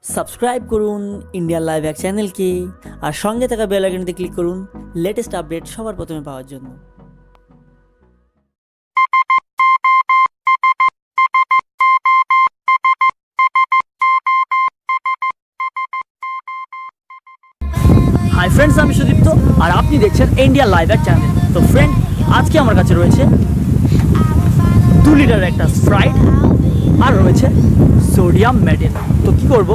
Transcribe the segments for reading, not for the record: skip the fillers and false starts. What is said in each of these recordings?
Subscribe করুন Indian live hack চ্যানেলকে, আর সঙ্গে থাকা বেল আইকনটিতে ক্লিক করুন লেটেস্ট আপডেট সবার প্রথমে পাওয়ার জন্য। হাই ফ্রেন্ডস, আমি সুদীপ্ত আর আপনি দেখছেন ইন্ডিয়ান লাইভ হ্যাক চ্যানেল। তো ফ্রেন্ড, আজকে আমার কাছে রয়েছে 2 লিটার একটা স্প্রাইট আর রয়েছে সোডিয়াম মেডেল। তো কি করব,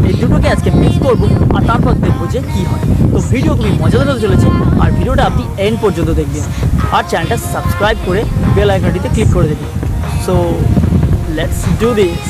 এই দুটোকে আজকে মিক্স করব আর তারপর দেখবো যে কী হয়। তো ভিডিও খুবই মজাদার হতে চলেছে আর ভিডিওটা আপনি এন্ড পর্যন্ত দেখবেন আর চ্যানেলটা সাবস্ক্রাইব করে বেল আইকনটিতে ক্লিক করে দেবেন। So let's do this.